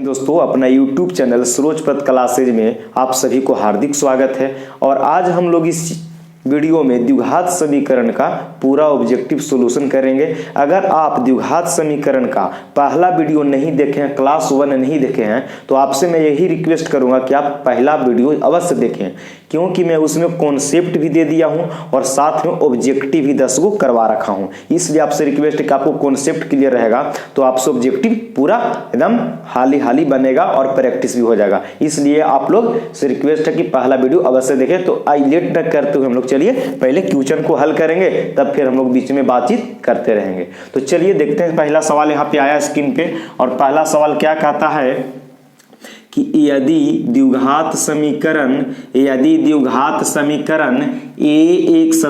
दोस्तों, अपना YouTube channel सरोजपद classes में आप सभी को हार्दिक स्वागत है। और आज हम लोग इस वीडियो में द्विघात समीकरण का पूरा ऑब्जेक्टिव सॉल्यूशन करेंगे। अगर आप द्विघात समीकरण का पहला वीडियो नहीं देखे हैं, क्लास 1 नहीं देखे हैं, तो आपसे मैं यही रिक्वेस्ट करूंगा कि आप पहला वीडियो अवश्य देखें, क्योंकि मैं उसमें कॉन्सेप्ट भी दे दिया हूं और साथ में ऑब्जेक्टिव भी 10 को करवा रखा हूं। इसलिए आपसे रिक्वेस्ट है कि आपको कॉन्सेप्ट क्लियर रहेगा तो आपसे ऑब्जेक्टिव पूरा एकदम हाली बनेगा और प्रैक्टिस भी हो जाएगा। इसलिए आप लोग से रिक्वेस्ट है कि पहला वीडियो अवश्य देखें। तो आई लेट न करते हुए हम लोग चलिए पहले क्वेश्चन को हल करेंगे, तब फिर हम लोग बीच में बातचीत करते रहेंगे। तो चलिए देखते हैं। पहला सवाल यहाँ पे आया स्क्रीन पे, और पहला सवाल क्या कहता है कि यदि द्विघात समीकरण ax²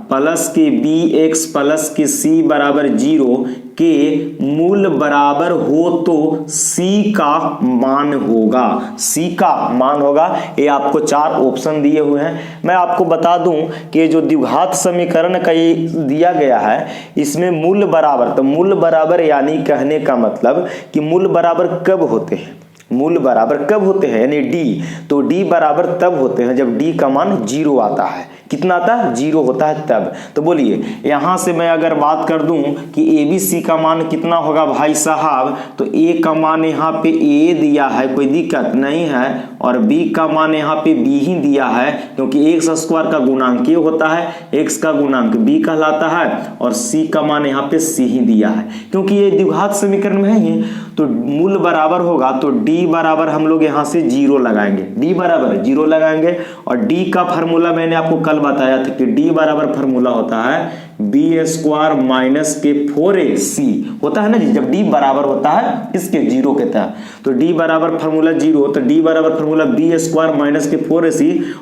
प्लस के bx प्लस के c बराबर 0 के मूल बराबर हो तो c का मान होगा। c का मान होगा, ये आपको 4 ऑप्शन दिए हुए हैं। मैं आपको बता दूं कि ये जो द्विघात समीकरण का ये दिया गया है, इसमें मूल बराबर, तो मूल बराबर यानी कहने का मतलब कि मूल बराबर कब होते हैं, मूल बराबर कब होते हैं यानी d, तो d बराबर तब होते हैं जब d का मान 0 आता है। कितना आता है? 0 होता है तब। तो बोलिए यहां से मैं अगर बात कर दूं कि ABC का मान कितना होगा भाई साहब, तो A का मान यहाँ पे A दिया है, कोई दिक्कत नहीं है, और B का मान यहाँ पे B ही दिया है, क्योंकि x² का गुणांक ये होता है, x का गुणांक B कहलाता है, और C का मान यहाँ पे C ही दिया है। क्योंकि ये द्विघात समीकरण में है ही, तो मूल बराबर होगा तो d बराबर हम लोग यहाँ से 0 लगाएंगे, d बराबर 0 लगाएंगे। और d का फार्मूला मैंने आपको कल बताया था कि d बराबर फार्मूला होता है b² माइनस के 4ac होता है ना जी, जब d बराबर होता है इसके 0 के तहत। तो d बराबर फार्मूला 0, तो d बराबर फार्मूला b² माइनस के 4ac,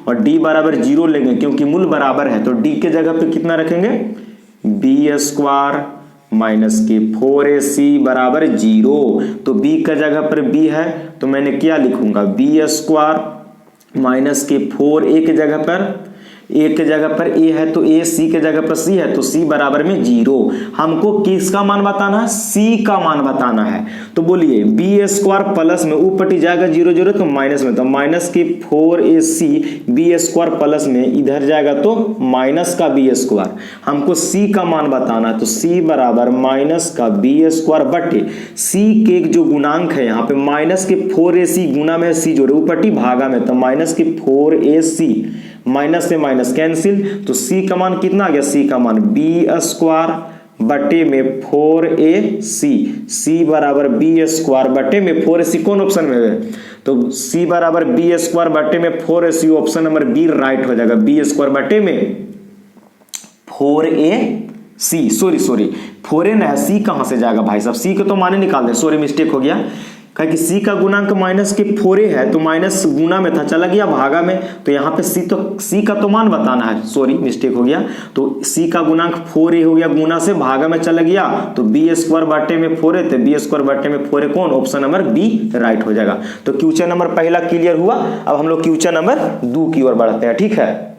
और d बराबर 0 लेंगे क्योंकि मूल बराबर है, तो d के जगह पे कितना रखेंगे, b² माइनस के 4ac बराबर 0। तो b का जगह पर b है, तो मैंने क्या लिखूंगा, b² माइनस के 4a के जगह पर, a के जगह पर a है तो a, c के जगह पर c है तो c बराबर में 0। हमको किसका मान बताना है, c का मान बताना है। तो बोलिए b² प्लस में ऊपर जाएगा 0 0 तो माइनस में, तो माइनस के 4ac b² प्लस में इधर जाएगा तो माइनस का b²। हमको c का मान बताना है, तो c बराबर माइनस का b² बटे c के जो गुणांक है यहाँ पे माइनस के 4ac गुना में c जोड़े ऊपर भागा में, तो माइनस के 4ac माइनस से माइनस कैंसिल, तो c का मान कितना आ गया, c का मान b² बटे में 4ac, c बराबर b² बटे में 4ac कौन ऑप्शन में है, तो c बराबर b² बटे में 4ac option number B right हो जाएगा। b² बटे में 4ac, सॉरी 4n है, c कहां से जाएगा भाई साहब, c को तो माने निकाल दे, सॉरी मिस्टेक हो गया, कि c का गुणांक माइनस के 4a है, तो माइनस गुना में था, चला गया भागा में, तो यहाँ पे c का तो मान बताना है, सॉरी मिस्टेक हो गया, तो c का गुणांक 4a हो गया, गुना से भागा में चला गया, तो b² बटे में 4a, तो b² बटे में 4a कौन, ऑप्शन नंबर बी राइट हो जाएगा। तो क्वेश्चन नंबर पहला क्लियर हुआ। अब हम लोग क्वेश्चन नंबर 2 की ओर बढ़ते हैं, ठीक है।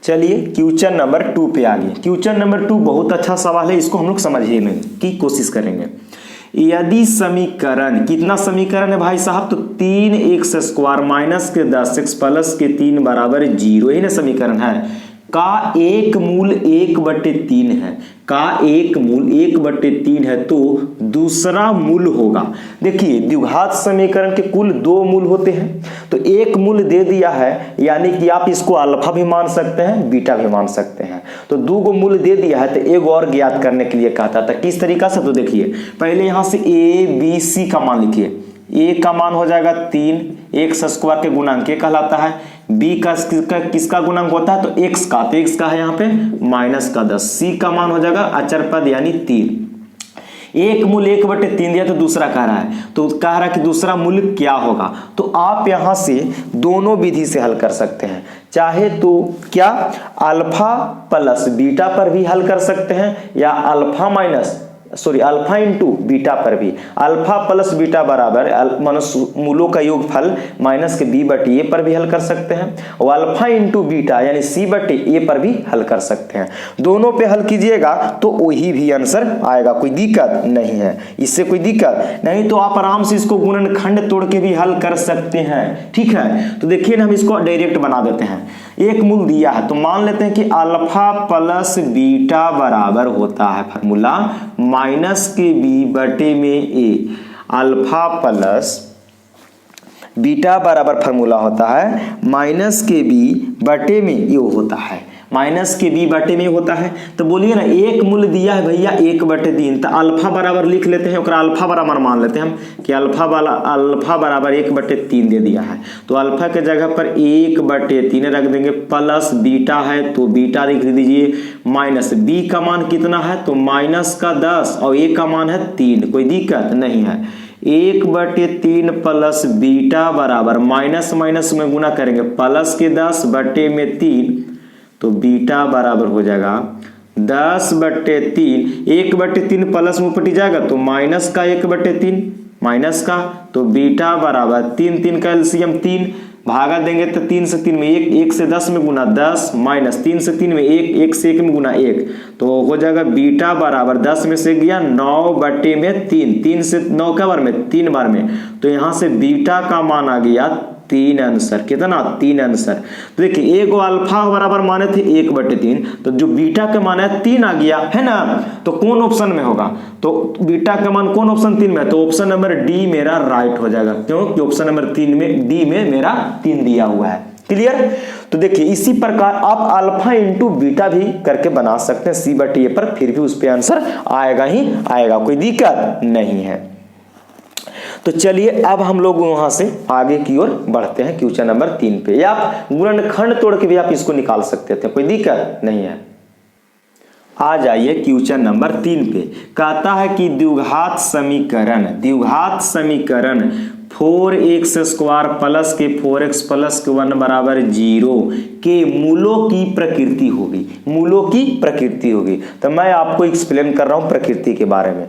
चलिए क्वेश्चन नंबर 2 पे आ गए। क्वेश्चन नंबर 2 बहुत अच्छा सवाल है, इसको हम लोग समझने की कोशिश करेंगे। यदि समीकरण, कितना समीकरण है भाई साहब, तो 3x² माइनस के 10x प्लस के 3 बराबर 0, ही ना समीकरण है, का एक मूल 1/3 है, का एक मूल 1/3 है, तो दूसरा मूल होगा। देखिए द्विघात समीकरण के कुल 2 मूल होते हैं, तो एक मूल दे दिया है, यानी कि आप इसको अल्फा भी मान सकते हैं, बीटा भी मान सकते हैं। तो 2 को मूल दे दिया है, तो एक और ज्ञात करने के लिए कहता था, किस तरीका से, तो देखिए पहले यहां से a b c का मान लिखिए। a का मान हो जाएगा 3, x² के गुणांक ये कहलाता है, b का किसका गुणांक होता है, तो x का, तो x का है यहाँ पे माइनस का 10, c का मान हो जाएगा अचर पद यानी 3। एक मूल 1/3 दिया, तो दूसरा कह रहा है, तो कह रहा है कि दूसरा मूल क्या होगा। तो आप यहां से दोनों विधि से हल कर सकते हैं, चाहे तो क्या अल्फा प्लस बीटा पर भी हल कर सकते हैं, या alpha minus sorry alpha into beta पर भी, अल्फा प्लस बीटा बराबर मूलों का योगफल माइनस के बी बटे ए पर भी हल कर सकते हैं, और अल्फा इंटू बीटा यानी सी बटे ए पर भी हल कर सकते हैं। दोनों पे हल कीजिएगा तो वही भी आंसर आएगा, कोई दिक्कत नहीं है, इससे कोई दिक्कत नहीं। तो आप आराम से इसको गुणनखंड तोड़ के भी हल कर सकते हैं, ठीक है। तो देखिए ना, हम इसको डायरेक्ट बना देते हैं। एक मूल दिया है तो मान लेते हैं कि अल्फा प्लस बीटा बराबर होता है फॉर्मूला माइनस के बी बटे में ए। अल्फा प्लस बीटा बराबर फॉर्मूला होता है माइनस के बी बटे में ए होता है, माइनस के बी बटे में होता है। तो बोलिए ना, एक मूल्य दिया है भैया 1/3, तो अल्फा बराबर लिख लेते हैं, ओकरा अल्फा बराबर मान लेते हैं हम कि अल्फा बराबर 1/3 दे दिया है। तो अल्फा के जगह पर 1/3 रख देंगे, प्लस बीटा है तो बीटा लिख दीजिए, माइनस बी का मान कितना है तो माइनस का 10 और ए का मान है 3, कोई दिक्कत नहीं है। 1/3 प्लस बीटा बराबर माइनस माइनस में गुना करेंगे, प्लस के 10 बटे में 3, तो बीटा बराबर हो जाएगा 10/3। 1/3 प्लस में पटी जाएगा तो माइनस का 1/3 माइनस का, तो बीटा बराबर 3 का एलसीएम 3, भागा देंगे तो 3 से 3 में 1 से 10 में गुना 10 माइनस 3 से 3 में 1 से 1 में गुना 1, तो हो जाएगा बीटा बराबर 10 में से गया 9/3, 3 से 9 का बार में 3 बार में, तो यहां से बीटा का मान आ गया 3 आंसर। कितना 3 आंसर। तो देखिए एक अल्फा बराबर माने थे 1/3, तो जो बीटा का मान है 3 आ गया है ना, तो कौन ऑप्शन में होगा, तो बीटा का मान कौन ऑप्शन 3 में, तो ऑप्शन नंबर डी मेरा राइट हो जाएगा, क्योंकि ऑप्शन नंबर 3 में डी में मेरा 3 दिया हुआ है। क्लियर। तो देखिए इसी प्रकार आप अल्फा इंटू बीटा भी करके बना सकते हैं सी बटे ए पर, फिर भी उस पर आंसर आएगा ही आएगा, कोई दिक्कत नहीं है। तो चलिए अब हम लोग वहां से आगे की ओर बढ़ते हैं क्वेश्चन नंबर 3 पे, या आप गुणनखंड तोड़ के भी आप इसको निकाल सकते थे, कोई दिक्कत नहीं है। आ जाइए क्वेश्चन नंबर 3 पे। कहता है कि द्विघात समीकरण 4x² प्लस के 4x प्लस के 1 बराबर 0 के मूलों की प्रकृति होगी। तो मैं आपको एक्सप्लेन कर रहा हूं प्रकृति के बारे में।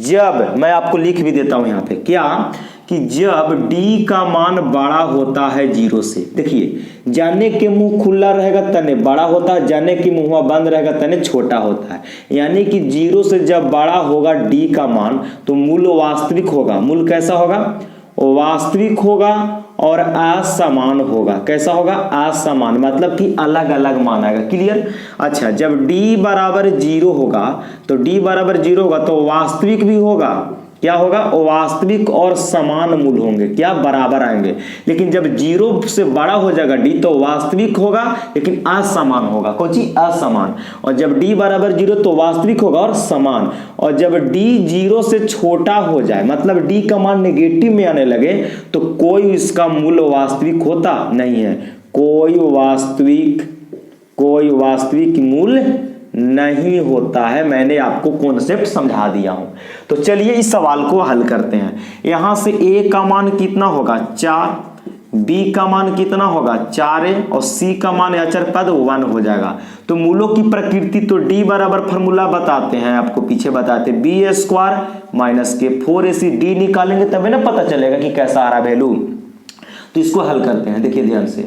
जब मैं आपको लिख भी देता हूं यहाँ पे क्या, कि जब d का मान बड़ा होता है 0 से, देखिए जाने के मुंह खुला रहेगा तने बड़ा होता है, जाने के मुंह बंद रहेगा तने छोटा होता है। यानी कि 0 से जब बड़ा होगा d का मान तो मूल वास्तविक होगा। मूल कैसा होगा, वास्तविक होगा और असमान होगा। कैसा होगा, असमान, मतलब कि अलग अलग मान आएगा। क्लियर। अच्छा, जब d बराबर 0 होगा तो d बराबर 0 होगा तो वास्तविक भी होगा, क्या होगा, वास्तविक और समान मूल होंगे, क्या बराबर आएंगे। लेकिन जब 0 से बड़ा हो जाएगा d तो वास्तविक होगा लेकिन असमान होगा, कौन सी असमान। और जब d बराबर 0 तो वास्तविक होगा और समान। और जब d 0 से छोटा हो जाए, मतलब d का मान नेगेटिव में आने लगे, तो कोई इसका मूल वास्तविक होता नहीं है, कोई वास्तविक मूल नहीं होता है। मैंने आपको कॉन्सेप्ट समझा दिया हूं। तो चलिए इस सवाल को हल करते हैं। यहां से a का मान कितना होगा 4, b का मान कितना होगा 4a और c का मान अचर पद 1 हो जाएगा। तो मूलों की प्रकृति, तो d बराबर फॉर्मूला बताते हैं, आपको पीछे बताते, b² माइनस के 4ac, d निकालेंगे तभी ना पता चलेगा कि कैसा आ रहा वैल्यू। तो इसको हल करते हैं, देखिए ध्यान से।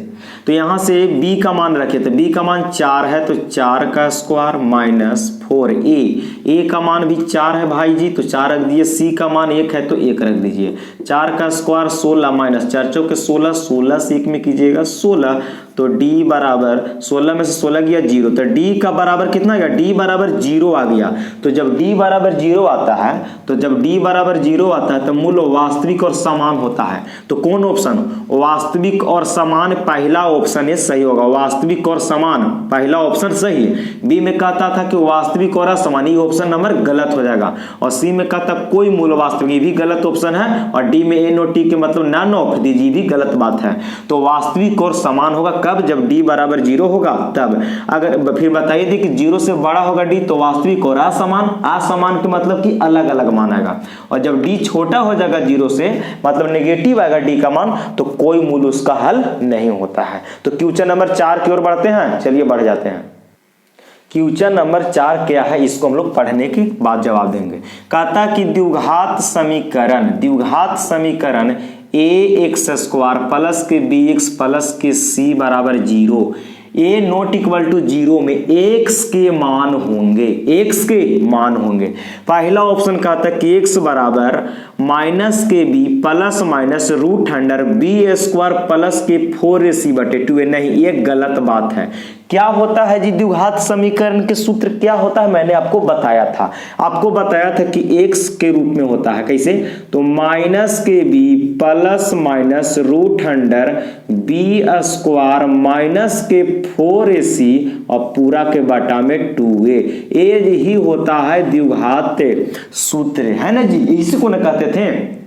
तो यहां से b का मान रखे, तो b का मान 4 है तो 4 का स्क्वायर माइनस 4a का मान भी 4 है भाई जी, तो 4 रख दीजिए। c का मान 1 है तो 1 रख दीजिए। 4 का स्क्वायर 16 माइनस 4 चौके 16, 16 से 1 में कीजिएगा 16, तो d बराबर 16 में से 16 गया 0, तो d का बराबर कितना गया, d बराबर 0 आ गया। तो जब d बराबर 0 आता है तो मूल वास्तविक और समान होता है। तो कौन ऑप्शन, वास्तविक और समान, पहला ऑप्शन ये सही होगा, वास्तविक और समान पहला ऑप्शन सही। बी में कहता था कि वास्तविक और असमान, ये ऑप्शन नंबर गलत हो जाएगा। और सी में कहता कोई मूल वास्तविक, ये भी गलत ऑप्शन है। और डी में ए नो टी के मतलब नन ऑफ दीजिए, भी गलत बात है। तो वास्तविक और समान होगा कब, जब d बराबर 0 होगा तब। अगर फिर बताइए थी कि 0 से बड़ा होगा d तो वास्तविक और असमान के मतलब कि अलग अलग मान आएगा। और जब d छोटा हो जाएगा 0 से, मतलब नेगेटिव आएगा d का मान, तो कोई मूल उसका हल नहीं होता है। तो क्वेश्चन नंबर 4 की ओर बढ़ते हैं, चलिए बढ़ जाते हैं। क्वेश्चन नंबर 4 क्या है, इसको हम लोग पढ़ने के बाद जवाब देंगे। कहता कि द्विघात समीकरण ax स्क्वायर प्लस के bx प्लस के c बराबर 0, ए नॉट इक्वल टू 0 में x के मान होंगे। पहला ऑप्शन कहता है कि x बराबर माइनस के b plus minus root under B square plus के 4ac/2। नहीं, ये गलत बात है। क्या होता है जी द्विघात समीकरण के सूत्र क्या होता है, मैंने आपको बताया था कि x के रूप में होता है। कैसे? तो माइनस के b plus minus root under B square minus के 4ac और पूरा के बटा में 2a। यही होता है द्विघात सूत्र, है ना जी। इसी को ना कहते थे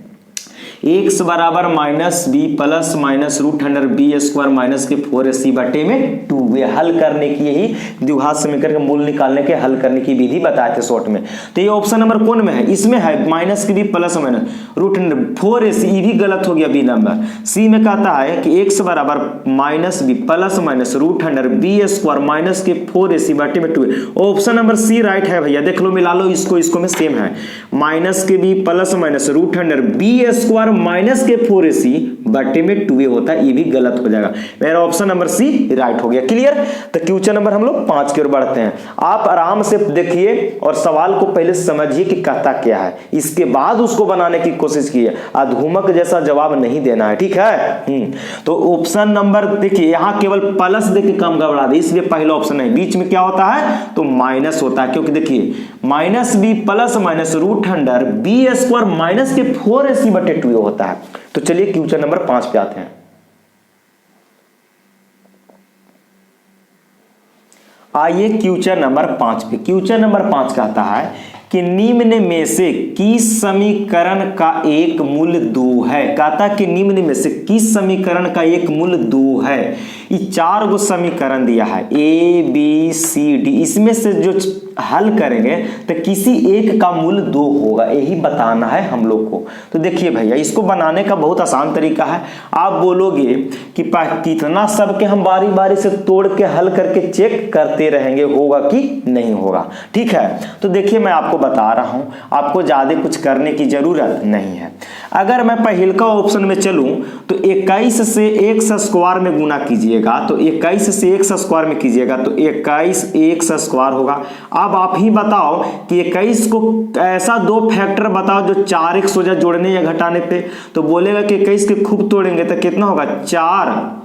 x बराबर minus B plus minus root under B square minus के 4ac बटे में 2a। हल करने की, यही द्विघात समीकरण का मूल निकालने के हल करने की विधि बताए थे शॉर्ट में। तो ये ऑप्शन नंबर कौन में है? इसमें है माइनस के B plus minus root under 4ac। ये भी गलत हो गया बी नंबर। सी में कहता है कि x बराबर minus B plus minus root under B square minus के 4ac बटे में 2a। Option number C right है भैया, देख लो, मिला लो, इसको में सेम है। माइनस के B plus minus root under B square minus के 4ac बटे में 2a होता है, ये भी गलत हो जाएगा। मेरा ऑप्शन नंबर सी राइट हो गया। क्लियर? तो क्वेश्चन नंबर हम लोग 5 की ओर बढ़ते हैं। आप आराम से देखिए और सवाल को पहले समझिए कि कहता क्या है, इसके बाद उसको बनाने की कोशिश कीजिए। अधूमक जैसा जवाब नहीं देना है, ठीक है। तो ऑप्शन नंबर देखिए, यहां केवल प्लस देके काम गड़बड़ा दे, इसलिए पहला ऑप्शन है। बीच में क्या होता है? तो माइनस होता है, क्योंकि देखिए minus B plus minus root under B square minus के 4ac बटे 2a होता है। तो चलिए क्वेश्चन नंबर 5 पे आते हैं। आइए क्वेश्चन नंबर 5 पे। क्वेश्चन नंबर 5 कहता है कि निम्न में से किस समीकरण का एक मूल 2 है। कहता कि निम्न में से किस समीकरण का एक मूल 2 है। ये 4 गो समीकरण दिया है ए बी सी डी, इसमें से जो हल करेंगे तो किसी एक का मूल 2 होगा, यही बताना है हम लोग को। तो देखिए भैया, इसको बनाने का बहुत आसान तरीका है। आप बोलोगे कि कितना सबके हम बारी बारी से तोड़ के हल करके चेक करते रहेंगे, होगा कि नहीं होगा। ठीक है, तो देखिए मैं आपको बता रहा हूं, आपको ज्यादा कुछ करने की जरूरत नहीं है। अगर मैं पहले का ऑप्शन में चलूं तो 21 से x स्क्वायर में गुना कीजिएगा, तो 21 से x स्क्वायर में कीजिएगा तो 21 x स्क्वायर होगा। अब आप ही बताओ कि 21 को ऐसा 2 फैक्टर बताओ जो 4x हो जाए जोड़ने या घटाने पे। तो बोलेगा कि 21 के खूब तोड़ेंगे तो कितना होगा? 4।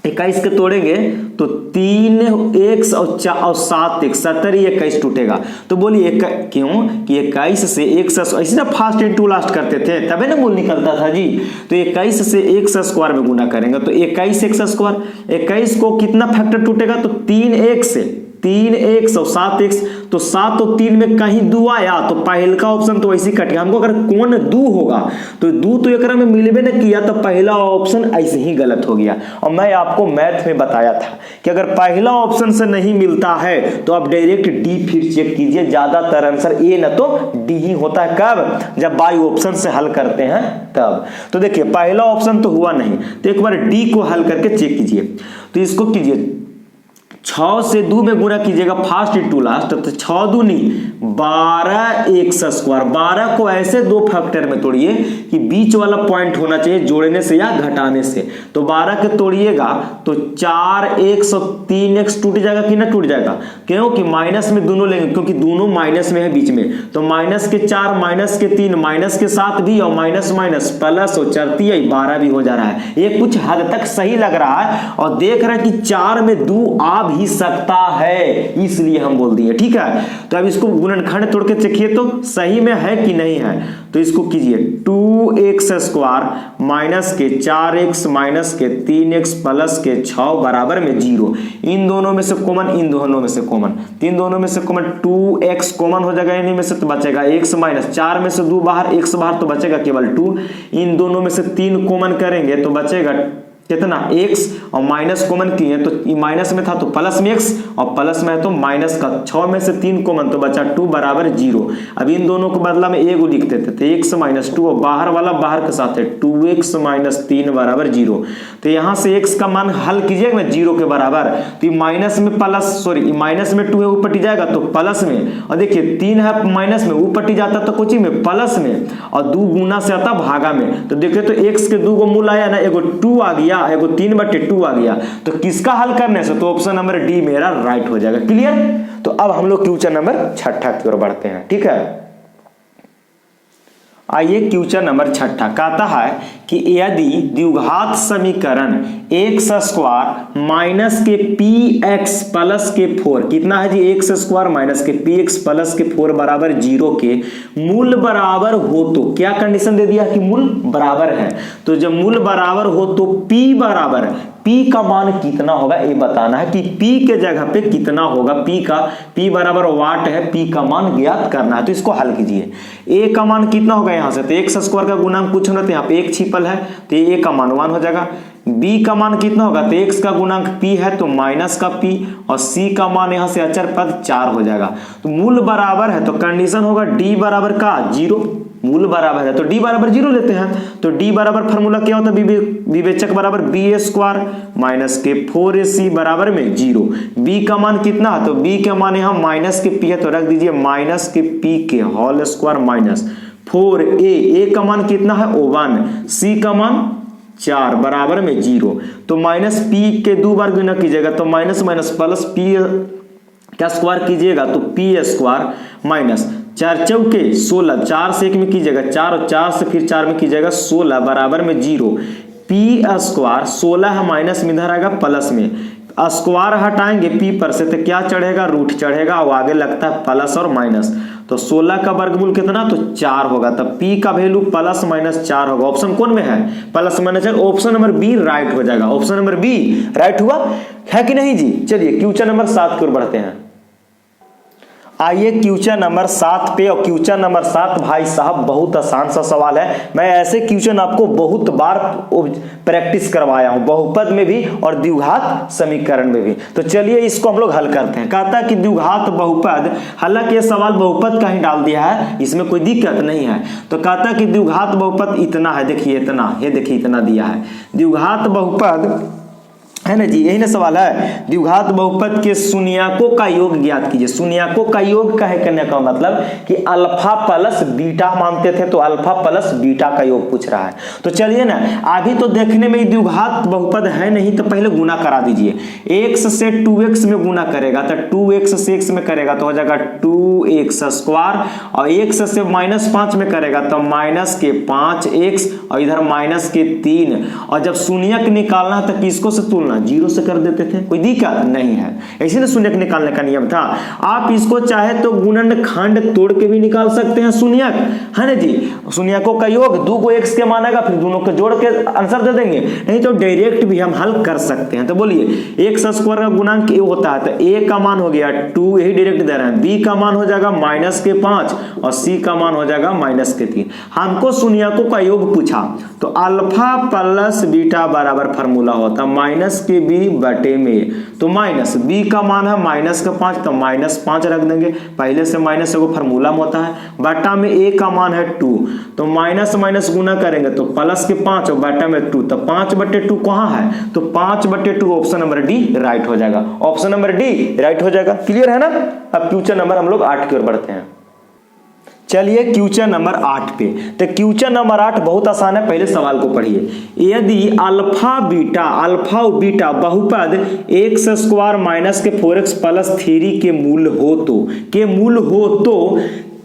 21 के तोड़ेंगे तो 3x और 7x 70 21 टूटेगा। तो बोलिए क्यों कि 21 से x ऐसे ना फास्ट इनटू लास्ट करते थे, तभी ना मूल निकलता था जी। तो 21 से x स्क्वायर में गुना करेंगे तो 21x स्क्वायर। 21 को कितना फैक्टर टूटेगा? तो 3x 3x और 7x, तो 7 और 3 में कहीं 2 आया तो पहला का ऑप्शन तो ऐसे कट गया। हमको अगर कौन 2 होगा तो 2 तो एकरा में मिलबे न किया, तो पहला ऑप्शन ऐसे ही गलत हो गया। और मैं आपको मैथ में बताया था कि अगर पहला ऑप्शन से नहीं मिलता है तो आप डायरेक्ट डी फिर चेक कीजिए, ज्यादातर आंसर ए न तो डी ही होता है। कब? जब बाई ऑप्शन से हल करते हैं तब। तो देखिए पहला ऑप्शन तो हुआ नहीं, तो एक बार डी को हल करके चेक कीजिए। तो इसको कीजिए 6 से 2 में गुना कीजिएगा फास्ट इनटू लास्ट, तो 6 दूनी 12x स्क्वायर। 12 को ऐसे 2 फैक्टर में तोड़िए कि बीच वाला पॉइंट होना चाहिए जोड़ने से या घटाने से। तो 12 के तोड़िएगा तो 4x और 3x टूट जाएगा कि ना टूट जाएगा? क्योंकि माइनस में दोनों लेंगे, क्योंकि दोनों माइनस में है बीच में। तो माइनस के 4 माइनस के 3 माइनस के 7 भी और माइनस माइनस प्लस और चरती 12 भी हो जा रहा है। ये कुछ हद तक सही लग रहा है और देख रहा है कि 4 में 2 आ भी सकता है, इसलिए हम बोल दिए। ठीक है, तो अब इसको गुणनखंड तोड़ के देखिए तो सही में है कि नहीं है। तो इसको कीजिए 2x स्क्वायर माइनस के 4x माइनस के 3x प्लस के 6 बराबर में 0। इन दोनों में से कॉमन, इन दोनों में से कॉमन, इन दोनों में से कॉमन 2x कॉमन हो जाएगा इन्हीं में से, तो बचेगा x माइनस 4 में से 2 बाहर, x बाहर तो बचेगा केवल 2। इन दोनों में से 3 कॉमन करेंगे तो बचेगा कितना x और माइनस कॉमन किए तो माइनस में था तो प्लस में x और प्लस में है तो माइनस का 6 में से 3 कॉमन तो बचा 2 बराबर 0। अब इन दोनों को बदला में a को लिख देते थे x माइनस 2 और बाहर वाला बाहर के साथ है 2x माइनस 3 बराबर 0। तो यहाँ से x का मान हल कीजिएगा ना 0 के बराबर तो माइनस में प्लस सॉरी माइनस में 2 है ऊपर पटी जाएगा तो प्लस में और देखिए 3 है माइनस में ऊपर पटी जाता तो कोची में प्लस में और 2 गुना से आता भागा में। तो देखिए तो x के 2 को मूल आया ना एगो 2 आ गया एगो 3/2 आ गया तो किसका हल करने से तो ऑप्शन नंबर डी मेरा राइट हो जाएगा। क्लियर। तो अब हम लोग क्वेश्चन नंबर 6 की ओर बढ़ते हैं। ठीक है आइए क्वेश्चन नंबर 6 कहता है कि यदि द्विघात समीकरण एक्स स्क्वायर माइनस के पी एक्स प्लस के 4 कितना है जी एक्स स्क्वायर माइनस के पी एक्स प्लस के 4 बराबर 0 के मूल बराबर हो तो क्या कंडीशन दे दिया कि मूल बराबर है। तो जब मूल बराबर हो तो p बराबर p का मान कितना होगा ये बताना है कि p के जगह पे कितना होगा। p बराबर वाट है p का मान ज्ञात करना है। तो इसको हल कीजिए a का मान कितना होगा यहाँ से तो एक्स स्क्वायर का गुणांक कुछ ना तो यहाँ पे 1 छिपल है तो a का मान 1 हो जाएगा। b का मान कितना होगा तो x का गुणांक p है तो माइनस का p और c का मान यहाँ से अचर पद 4 हो जाएगा। तो मूल बराबर है तो कंडीशन होगा d बराबर का 0 मूल बराबर है तो d बराबर 0 लेते हैं। तो d बराबर फार्मूला क्या होता है विवेचक बराबर b स्क्वायर माइनस के 4ac बराबर में 0। b का मान कितना है तो b का मान यहाँ माइनस के p है तो रख दीजिए माइनस के p के होल स्क्वायर माइनस 4a का मान कितना है 1 c का मान 4 बराबर में 0। तो माइनस p के 2 बार गुना कीजिएगा तो माइनस माइनस प्लस p का स्क्वायर कीजिएगा तो p स्क्वायर माइनस 4 चौके 16 4 से 1 में कीजिएगा 4 और 4 से फिर 4 में कीजिएगा 16 बराबर में 0। p स्क्वायर 16 है माइनस में इधर आएगा प्लस में स्क्वायर हटाएंगे p पर से तो क्या चढ़ेगा रूट चढ़ेगा और आगे लगता है प्लस और माइनस। तो 16 का वर्गमूल कितना तो 4 होगा तब p का वैल्यू प्लस माइनस 4 होगा। ऑप्शन कौन में है plus minus 4 option number B right हो जाएगा। ऑप्शन नंबर बी राइट हुआ है कि नहीं जी। चलिए क्वेश्चन नंबर 7 की ओर बढ़ते हैं। आइए क्वेश्चन नंबर 7 पे और क्वेश्चन नंबर 7 भाई साहब बहुत आसान सा सवाल है। मैं ऐसे क्वेश्चन आपको बहुत बार प्रैक्टिस करवाया हूं बहुपद में भी और द्विघात समीकरण में भी। तो चलिए इसको हम लोग हल करते हैं। कहता है कि द्विघात बहुपद हालांकि ये सवाल बहुपद का ही डाल दिया है इसमें कोई दिक्कत नहीं है। तो कहता है कि द्विघात बहुपद इतना है देखिए इतना ये देखिए इतना दिया है द्विघात बहुपद है ना जी यही ना सवाल है। द्विघात बहुपद के शून्यकों का योग ज्ञात कीजिए। शून्यकों का योग का है करने का मतलब कि अल्फा प्लस बीटा मानते थे तो अल्फा प्लस बीटा का योग पूछ रहा है। तो चलिए ना अभी तो देखने में द्विघात बहुपद है नहीं तो पहले गुना करा दीजिए। x से 2x में गुना करेगा तो 2x से x में करेगा तो हो जाएगा 2x स्क्वायर और x से -5 में करेगा तो माइनस के 5x और इधर माइनस के 3 और जब शून्यक निकालना है तो किसको से तुलना 0 से कर देते थे कोई दिक्कत नहीं है। ऐसे ना शून्यक निकालने का नियम था। आप इसको चाहे तो गुणनखंड तोड़ के भी निकाल सकते हैं शून्यक है ना जी। शून्यकों का योग 2 को x के मानेगा फिर दोनों को जोड़ के आंसर दे देंगे नहीं तो डायरेक्ट भी हम हल कर सकते हैं। तो बोलिए x स्क्वायर का गुणांक a होता है तो a का मान हो गया 2 यही डायरेक्ट दे रहे हैं b का मान हो जाएगा माइनस के 5 और c का मान हो जाएगा माइनस के 3। हमको शून्यकों का योग पूछा तो अल्फा प्लस बीटा बराबर फार्मूला होता माइनस के b बटे में तो माइनस b का मान है माइनस का 5 तो -5 रख देंगे पहले से माइनस को फार्मूला में होता है बटा में a का मान है 2 तो माइनस माइनस गुना करेंगे तो प्लस के 5 और बटा में 2 तो 5/2 कहाँ है तो 5/2 ऑप्शन नंबर डी राइट हो जाएगा। ऑप्शन नंबर डी राइट हो जाएगा। क्लियर है ना। अब क्वेश्चन नंबर हम लोग 8 की ओर बढ़ते हैं। चलिए क्वेश्चन नंबर 8 पे। तो क्वेश्चन नंबर 8 बहुत आसान है पहले सवाल को पढ़िए। यदि अल्फा और बीटा बहुपद x स्क्वायर माइनस के 4x प्लस 3 के मूल हो तो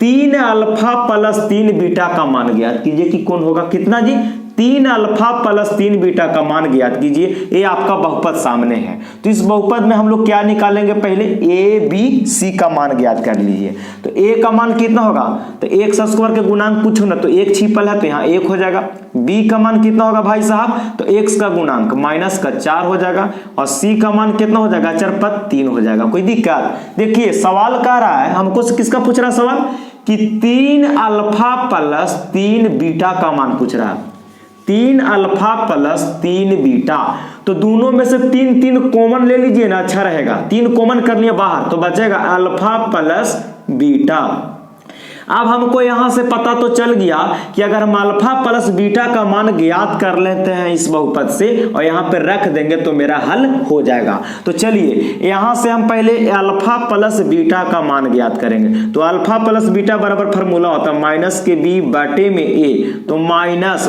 3 अल्फा प्लस 3 बीटा का मान ज्ञात कीजिए कि कौन होगा कितना जी 3 अल्फा प्लस 3 बीटा का मान ज्ञात कीजिए। ये आपका बहुपद सामने है तो इस बहुपद में हम लोग क्या निकालेंगे पहले a b c का मान ज्ञात कर लीजिए। तो a का मान कितना होगा तो x स्क्वायर के गुणांक पूछो ना तो 1 छिपल है तो यहाँ 1 हो जाएगा। b का मान कितना होगा भाई साहब तो x का गुणांक माइनस का 4 हो जाएगा और c का मान कितना हो जाएगा चरपद 3 हो जाएगा। कोई दिक्कत। देखिए सवाल कह रहा है हमको किसका पूछ रहा है सवाल कि 3 अल्फा प्लस 3 बीटा का मान पूछ रहा है। 3 अल्फा प्लस 3 बीटा। तो दोनों में से 3 कॉमन ले लीजिए ना, अच्छा रहेगा। 3 कॉमन कर लिए बाहर तो बचेगा अल्फा प्लस बीटा। अब हमको यहां से पता तो चल गया कि अगर हम अल्फा प्लस बीटा का मान ज्ञात कर लेते हैं इस बहुपद से और यहां पे रख देंगे तो मेरा हल हो जाएगा। तो चलिए यहां से हम पहले अल्फा प्लस बीटा का मान ज्ञात करेंगे। तो अल्फा प्लस बीटा बराबर फॉर्मूला होता है माइनस के बी बटे में ए। तो माइनस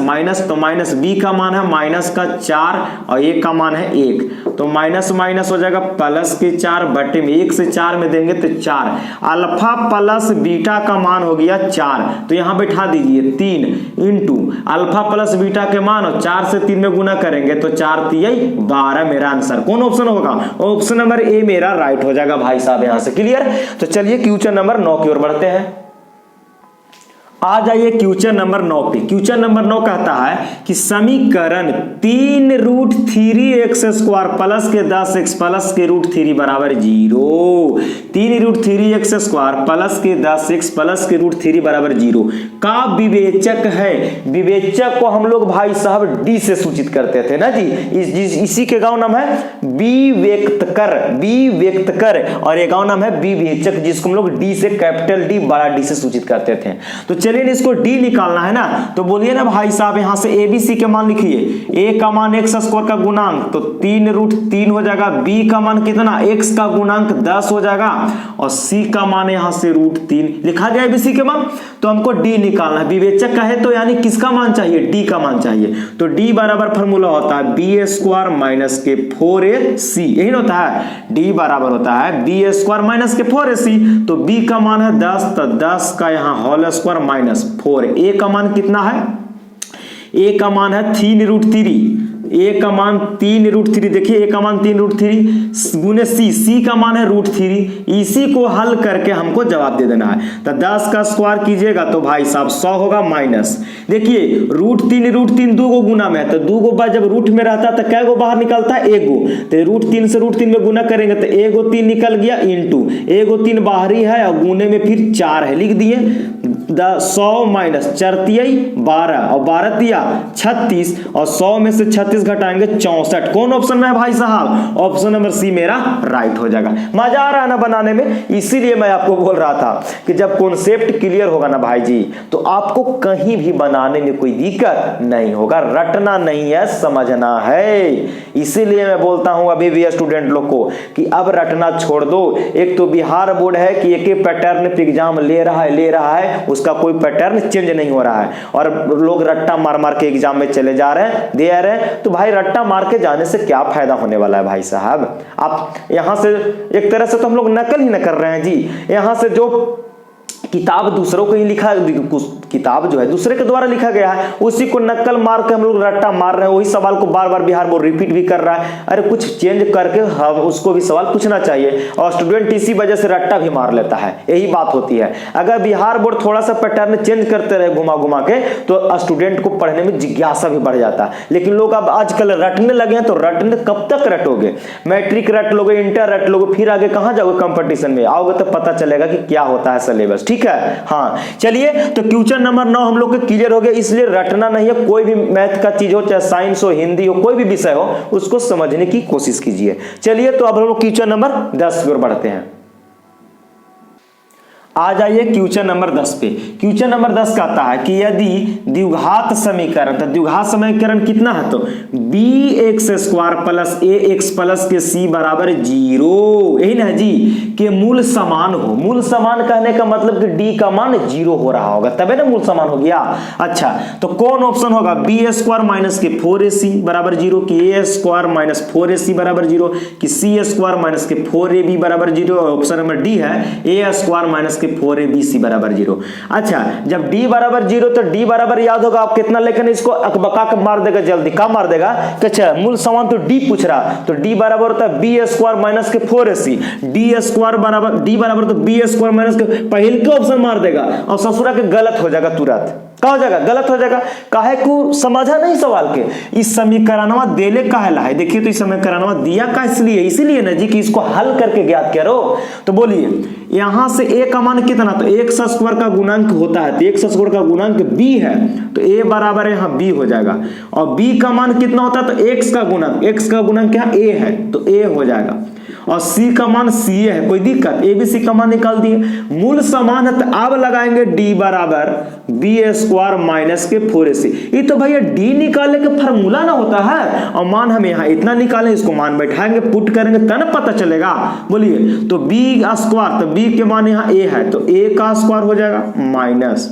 बी का मान है माइनस का 4 और ए का मान है 1। तो माइनस माइनस हो जाएगा प्लस के 4 बटे में 1 से 4 में देंगे तो 4। अल्फा प्लस बीटा का मान हो गया 4। तो यहां बैठा दीजिए 3 इंटू अल्फा प्लस बीटा के मान और 4 से 3 में गुना करेंगे तो 4 3 12 मेरा आंसर। कौन ऑप्शन होगा? ऑप्शन नंबर ए मेरा राइट हो जाएगा भाई साहब। यहां से क्लियर। तो चलिए क्वेश्चन नंबर 9 की ओर बढ़ते हैं। आ जाइए क्वेश्चन नंबर 9 पे। क्वेश्चन नंबर 9 कहता है कि समीकरण 3√3x² प्लस के 10x प्लस के √3 बराबर 0। 3√3x² प्लस के 10x प्लस के √3 बराबर 0 का विवेचक है। विवेचक को हम लोग भाई साहब डी से सूचित करते थे ना जी। इसी के गांव नाम है विवेक्तकर और ये गांव नाम है विवेचक, जिसको हम लोग डी से कैपिटल डी बड़ा डी से सूचित करते थे। तो चलिए इसको डी निकालना है ना। तो बोलिए ना भाई साहब यहां से एबीसी के मान लिखिए। ए का मान x² का गुणांक तो 3√3 हो जाएगा। बी का मान कितना? x का गुणांक 10 हो जाएगा और सी का मान यहां से √3 लिखा गया एबीसी के मान। तो हमको डी निकालना है। विवेचक का है तो यानी किसका मान चाहिए? डी का मान चाहिए। तो डी बराबर फॉर्मूला होता है b² माइनस के 4ac। यही होता है डी बराबर होता है b² माइनस के 4ac। तो b का मान है 10 तो 10 का यहां होल स्क्वायर माइनस 4। ए का मान कितना है? ए का मान है 3√3। ए का मान 3√3 देखिए ए का मान 3√3 गुने सी का मान है √3। इसी को हल करके हमको जवाब दे देना है। तो 10 का स्क्वायर कीजिएगा तो भाई साहब 100 होगा माइनस। देखिए √3 दो गो गुना में है तो दो गो बार जब रूट में रहता है तो कै गो बाहर निकलता है? एक गो। तो √3 से √3 में गुना करेंगे तो एक गो 3 निकल गया इंटू एक गो 3 बाहरी है और गुने में फिर 4 है लिख दिए। 100 माइनस 4 तियाई 12 और 12 तिया 36 और 100 में से 36 घटाएंगे 64। कौन ऑप्शन में है भाई साहब? ऑप्शन नंबर सी मेरा राइट हो जाएगा। मजा आ रहा है ना बनाने में? इसीलिए मैं आपको बोल रहा था कि जब कॉन्सेप्ट क्लियर होगा ना भाई जी तो आपको कहीं भी बनाने में कोई दिक्कत नहीं होगा। रटना नहीं है, समझना है। इसीलिए मैं बोलता हूं अभी भी स्टूडेंट लोग को कि अब रटना छोड़ दो। एक तो बिहार बोर्ड है कि एक पैटर्न पे एग्जाम ले रहा है, उसका कोई पैटर्न चेंज नहीं हो रहा है और लोग रट्टा मार मार के एग्जाम में चले जा रहे हैं, दे रहे हैं। तो भाई रट्टा मार के जाने से क्या फायदा होने वाला है भाई साहब? आप यहां से एक तरह से तो हम लोग नकल ही न कर रहे हैं जी। यहां से जो किताब दूसरों को ही लिखा, किताब जो है दूसरे के द्वारा लिखा गया है उसी को नकल मार के हम लोग रट्टा मार रहे हैं। वही सवाल को बार बार बिहार बोर्ड रिपीट भी कर रहा है। अरे कुछ चेंज करके हम उसको भी सवाल पूछना चाहिए और स्टूडेंट इसी वजह से रट्टा भी मार लेता है। यही बात होती है। अगर बिहार बोर्ड थोड़ा सा पैटर्न चेंज करते रहे घुमा घुमा के तो स्टूडेंट को पढ़ने में जिज्ञासा भी बढ़ जाता है। लेकिन लोग अब आजकल रटने लगे हैं तो रटने कब तक रटोगे? मैट्रिक रट लोगे, इंटर रट लोगे, फिर आगे कहां जाओगे? कंपटीशन में आओगे तो पता चलेगा कि क्या होता है सिलेबस। ठीक है, हाँ चलिए। तो क्वेश्चन नंबर 9 हम लोग के क्लियर हो गया। इसलिए रटना नहीं है। कोई भी मैथ का चीज हो, चाहे साइंस हो, हिंदी हो, कोई भी विषय हो, उसको समझने की कोशिश कीजिए। चलिए तो अब हम लोग क्वेश्चन नंबर 10 की ओर बढ़ते हैं। आ जाइए क्वेश्चन नंबर 10 पे। क्वेश्चन नंबर 10 कहता है कि यदि द्विघात समीकरण, तो द्विघात समीकरण कितना है? तो bx² प्लस ax प्लस के c बराबर 0, यही ना जी, के मूल समान हो। मूल समान कहने का मतलब कि d का मान 0 हो रहा होगा तबे ना मूल समान हो गया। अच्छा तो कौन ऑप्शन होगा? b² माइनस के 4ac बराबर 0, कि a² माइनस 4ac बराबर 0, कि c² माइनस के 4ab बराबर 0। ऑप्शन नंबर डी है a² माइनस के 4abc बराबर 0। अच्छा जब d बराबर 0 तो d बराबर याद होगा आप कितना, लेकिन इसको अकबका के मार देगा जल्दी। क्या मार देगा? अच्छा मूल समान तो d पूछ रहा, तो d बराबर होता है b² माइनस के 4ac। d² बराबर d बराबर तो b² माइनस के पहले के ऑप्शन मार देगा और ससुरा के गलत हो जाएगा तुरंत। क्या हो जाएगा? गलत हो जाएगा। काहे को समझा नहीं सवाल के? इस समीकरणवा देले काहेला है? देखिए तो इस समीकरणवा दिया का इसलिए ना जी कि इसको हल करके ज्ञात करो। तो बोलिए यहां से a का मान कितना, तो x स्क्वायर का गुणांक होता है, तो x स्क्वायर का गुणांक b है, तो a बराबर यहाँ b हो जाएगा। और b का मान कितना होता है, तो x का गुणांक क्या a है, तो a हो जाएगा। और c का मान ca है, कोई दिक्कत, a b c का मान निकाल दिए, मूल समान है, तो अब लगाएंगे d बराबर b स्क्वायर माइनस के 4ac। ये तो भैया d निकालने का फार्मूला ना होता है, और मान हम यहाँ इतना निकालें, इसको मान बैठाएंगे, पुट करेंगे तब पता चलेगा। बोलिए, तो b स्क्वायर, तो b के मान यहाँ a है, तो a का स्क्वायर हो जाएगा माइनस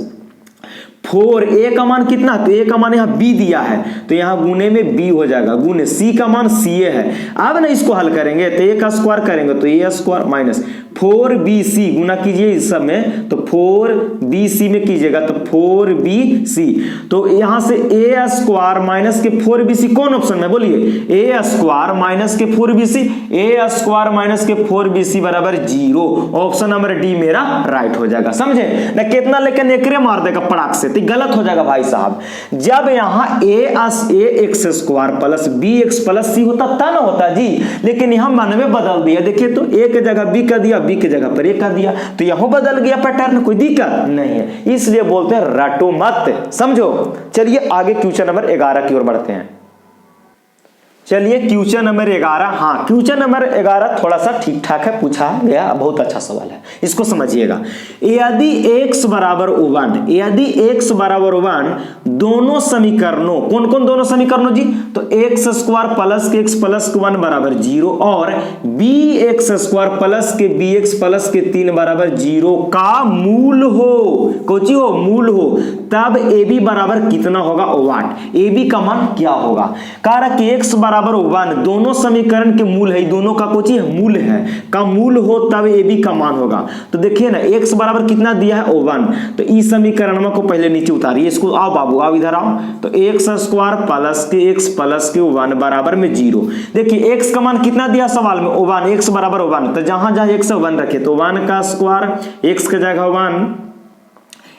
4, a का मान कितना, तो a का मान यहाँ b दिया है, तो यहाँ गुने में b हो जाएगा, गुने c का मान ca है। अब ना इसको हल करेंगे, तो a का स्क्वायर करेंगे तो a स्क्वायर माइनस 4bc, गुना कीजिए इस सब में, तो 4bc में कीजिएगा तो 4bc, तो यहां से a स्क्वायर माइनस के 4bc कौन ऑप्शन में, बोलिए, a स्क्वायर माइनस के 4bc, a स्क्वायर माइनस के 4bc बराबर 0, ऑप्शन नंबर डी मेरा राइट हो जाएगा। समझे ना, कितना लेकिन एकरे मार देगा पड़ाक से, तो गलत हो जाएगा भाई साहब। जब यहाँ ax square plus bx plus c होता तब ना होता जी, लेकिन यहाँ मन में बदल दिया, देखिए तो a के जगह b कर दिया, b के जगह पर a कर दिया, तो यहाँ बदल गया पैटर्न, कोई दिक्कत नहीं है, इसलिए बोलते हैं रटो मत, समझो। चलिए आगे क्वेश्चन नंबर 11 की ओर बढ़ते हैं। चलिए क्वेश्चन नंबर 11, हाँ क्वेश्चन नंबर 11 थोड़ा सा ठीक ठाक है, पूछा गया, बहुत अच्छा सवाल है, इसको समझिएगा। यदि x बराबर 1, यदि x बराबर 1 दोनों समीकरणों, कौन कौन दोनों समीकरणों जी, तो x स्क्वायर प्लस के x प्लस के 1 बराबर 0 और bx स्क्वायर प्लस के bx प्लस के 3 बराबर 0 का मूल हो, कोची हो, मूल हो, तब ab बराबर कितना होगा 1, ab का मान क्या होगा। कारण कि x बराबर 1 दोनों समीकरण के मूल है, दोनों का कोची है, मूल है, का मूल हो तब ab का मान होगा। तो देखिए ना, x बराबर कितना दिया है 1, तो इस समीकरण को पहले नीचे उतारिए, इसको आओ बाबू आओ इधर आओ, तो x स्क्वायर प्लस के x प्लस के 1 बराबर में 0। देखिए x का मान कितना दिया सवाल में 1, x बराबर 1, तो जहां जहां x 1 रखे तो 1 का स्क्वायर, x के जगह 1,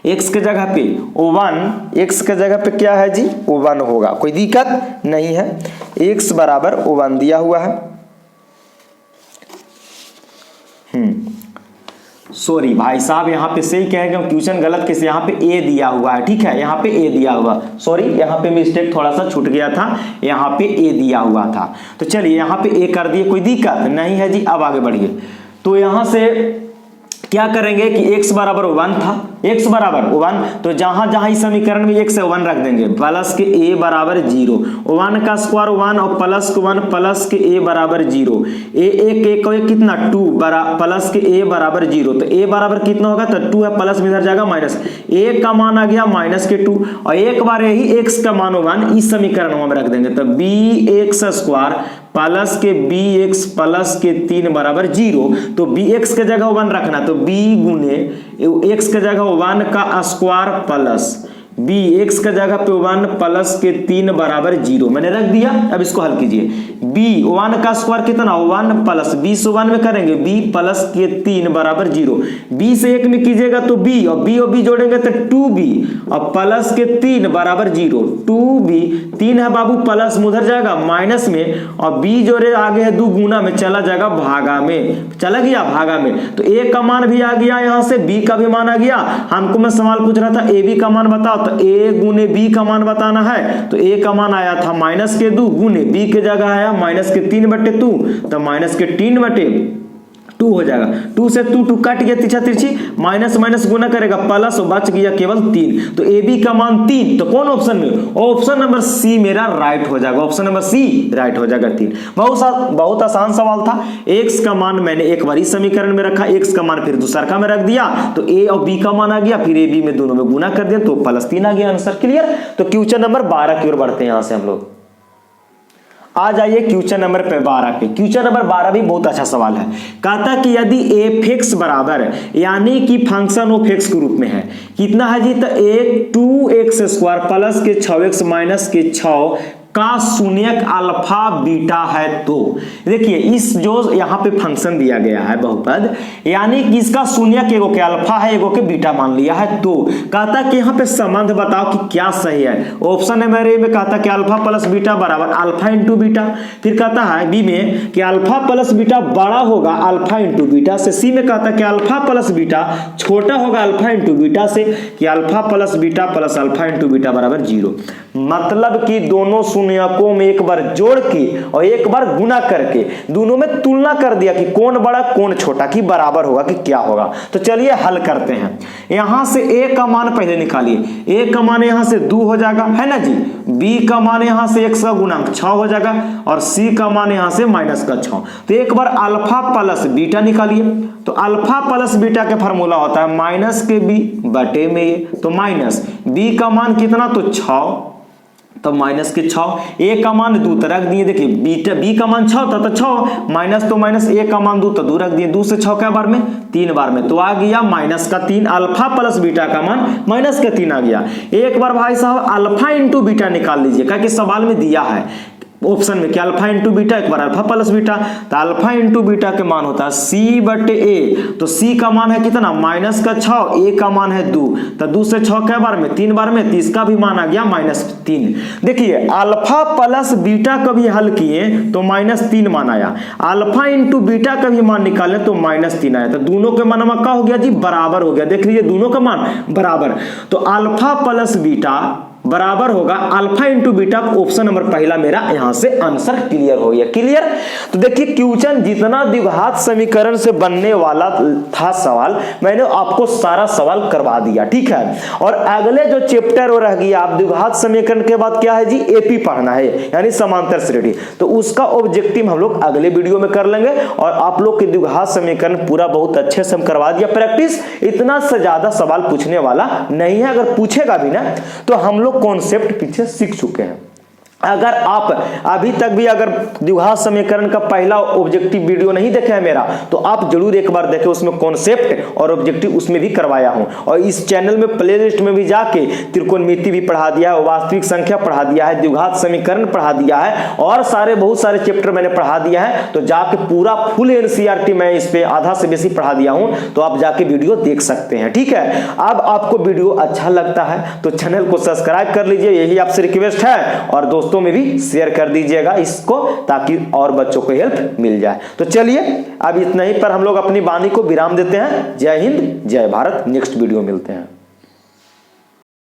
x के जगह पे 1, x के जगह पे क्या है जी 1 होगा, कोई दिक्कत नहीं है, x बराबर 1 दिया हुआ है। सॉरी भाई साहब, यहाँ पे सही कहेंगे हम, क्वेश्चन गलत किसी, यहाँ पे a दिया हुआ है, ठीक है, यहाँ पे a दिया हुआ, सॉरी यहाँ पे मिस्टेक थोड़ा सा छूट गया था, यहाँ पे a दिया हुआ था। तो चलिए यहाँ पे a कर दिए, कोई दिक्कत नहीं है जी। अब आगे बढ़िए, तो यहाँ से क्या करेंगे कि x बराबर 1 था, x बराबर 1, तो जहां जहां इस समीकरण में x से 1 रख देंगे, प्लस के a बराबर 0, 1 का स्क्वायर 1 और प्लस के 1 प्लस के a बराबर 0, a कितना 2 प्लस के a बराबर 0, तो a बराबर कितना होगा, तो 2 है, प्लस में इधर जाएगा माइनस, a का मान आ गया माइनस के 2, और एक बार यही x का मान 1 इस समीकरण में रख देंगे, तो bx स्क्वायर प्लस के bx प्लस के 3 बराबर 0, तो bx के जगह 1 रखना, तो b गुने x के जगह 1 का स्क्वायर प्लस b x के जगह पे 1 प्लस के 3 बराबर 0 मैंने रख दिया। अब इसको हल कीजिए, b 1 का स्क्वायर कितना 1 प्लस b से 1 में करेंगे b प्लस के 3 बराबर 0, b से 1 में कीजिएगा तो b और b जोड़ेंगे तो 2b और प्लस के 3 बराबर 0, 2b 3 है बाबू, प्लस में उधर जाएगा माइनस में, और b जोड़े आगे है 2 गुना में, चला जाएगा भागा में, चला गया भागा में, तो a का मान भी आ गया, यहाँ से b का भी मान आ गया। हमको मैं सवाल पूछ रहा था a b का मान बताओ, तो a गुने b का मान बताना है, तो a का मान आया था माइनस के 2 गुने b के जगह आया माइनस के 3/2, तो माइनस के 3/2 हो जाएगा, 2 से 2 कट गया, तिरछा तिरछी माइनस माइनस गुना करेगा प्लस, बच गया केवल 3, तो ए बी का मान 3, तो कौन ऑप्शन में, ऑप्शन नंबर सी मेरा राइट हो जाएगा, ऑप्शन नंबर सी राइट हो जाएगा 3। बहुत आसान सवाल था। x का मान मैंने एक बार इस समीकरण में रखा, x का मान फिर दूसरा में रख दिया, तो a और b का मान आ गया, फिर a b में दोनों में गुना कर दिया, तो +3 आ गया आंसर। क्लियर। तो क्वेश्चन नंबर 12 की ओर बढ़ते हैं। यहां से हम लोग आ जाइए क्वेश्चन नंबर 12 पे। क्वेश्चन नंबर 12 भी बहुत अच्छा सवाल है। कहता कि यदि f(x) बराबर यानी कि फंक्शन ऑफ x के रूप में है, कितना है जी, तो 2x² प्लस के 6x माइनस के 6 का शून्यक अल्फा बीटा है तो देखिए इस जो यहाँ पे फंक्शन दिया गया है बहुपद, यानी कि इसका शून्यक एगो के अल्फा है एगो के बीटा मान लिया है, तो कहता कि यहाँ पे संबंध बताओ कि क्या सही है। ऑप्शन नंबर ए में कहता कि अल्फा प्लस बीटा बराबर अल्फा इंटू बीटा, फिर कहता है बी में कि अल्फा प्लस बीटा बड़ा होगा अल्फा इंटू बीटा से, सी में कहता कि अल्फा प्लस बीटा छोटा होगा अल्फा इंटू बीटा से, कि alpha plus beta plus alpha into beta बराबर 0। मतलब कि दोनों शून्यकों में एक बार जोड़ के और एक बार गुना करके दोनों में तुलना कर दिया कि कौन बड़ा कौन छोटा, कि बराबर होगा कि क्या होगा। तो चलिए हल करते हैं। यहां से a का मान पहले निकालिए, a का मान यहां से 2 हो जाएगा है ना जी, b का मान यहां से x का गुणांक 6 हो जाएगा और c का मान यहां से माइनस का 6। तो एक बार अल्फा प्लस बीटा निकालिए, तो अल्फा प्लस बीटा का फार्मूला होता है माइनस के b बटे में a, तो माइनस b का मान कितना तो 6, तो माइनस के 6, a का मान 2 रख दिए, देखिए बीटा b का मान 6 था तो 6 माइनस, तो माइनस a का मान 2 तो 2 रख दिए, 2 से 6 क्या बार में 3 बार में, तो आ गया माइनस का 3। अल्फा प्लस बीटा का मान माइनस का 3 आ गया। एक बार भाई साहब अल्फा इंटू बीटा निकाल लीजिए, क्योंकि सवाल में दिया है ऑप्शन में क्या अल्फा इंटू बीटा, एक बार अल्फा प्लस बीटा, तो अल्फा इंटू बीटा के मान होता है c बटे a, तो c का मान है कितना माइनस का 6, a का मान है 2, तो 2 से 6 क्या बार में 3 बार में, तो इसका भी मान आ गया -3। देखिए अल्फा प्लस बीटा का भी हल किए तो -3 मान आया, अल्फा इंटू बीटा का भी मान निकाले तो -3 आया, तो दोनों के मान क्या हो गया जी बराबर हो गया। देख लीजिए दोनों का मान बराबर, तो अल्फा प्लस बीटा बराबर होगा alpha into beta. Option number पहला मेरा यहां से आंसर क्लियर हो गया। क्लियर। तो देखिए क्वेश्चन जितना द्विघात समीकरण से बनने वाला था सवाल, मैंने आपको सारा सवाल करवा दिया, ठीक है। और अगले जो चैप्टर रह गया आप द्विघात समीकरण के बाद क्या है जी एपी पढ़ना है, यानी समांतर श्रेणी, तो उसका ऑब्जेक्टिव हम लोग अगले वीडियो में कर लेंगे। और आप लोग के द्विघात समीकरण पूरा बहुत अच्छे से हम करवा दिया प्रैक्टिस, इतना से ज्यादा सवाल पूछने वाला नहीं है, अगर पूछेगा भी ना तो हम लोग कॉन्सेप्ट पीछे सीख चुके हैं। अगर आप अभी तक भी अगर द्विघात समीकरण का पहला ऑब्जेक्टिव वीडियो नहीं देखे है मेरा, तो आप जरूर एक बार देखें, उसमें कॉन्सेप्ट और ऑब्जेक्टिव उसमें भी करवाया हूं। और इस चैनल में प्लेलिस्ट में भी जाके त्रिकोणमिति भी पढ़ा दिया है, वास्तविक संख्या पढ़ा दिया है, द्विघात समीकरण पढ़ा दिया है, और बहुत सारे चैप्टर मैंने पढ़ा दिया है। तो जाके पूरा फुल एनसीईआरटी मैं इस पे आधा से बेसी पढ़ा दिया हूं, तो आप जाके वीडियो देख सकते हैं, ठीक है। अब आपको वीडियो अच्छा लगता है तो चैनल को सब्सक्राइब कर लीजिए, यही आपसे रिक्वेस्ट है, और दोस्तों में भी शेयर कर दीजिएगा इसको, ताकि और बच्चों को हेल्प मिल जाए। तो चलिए अब इतना ही पर हम लोग अपनी वाणी को विराम देते हैं। जय हिंद, जय भारत। नेक्स्ट वीडियो मिलते हैं।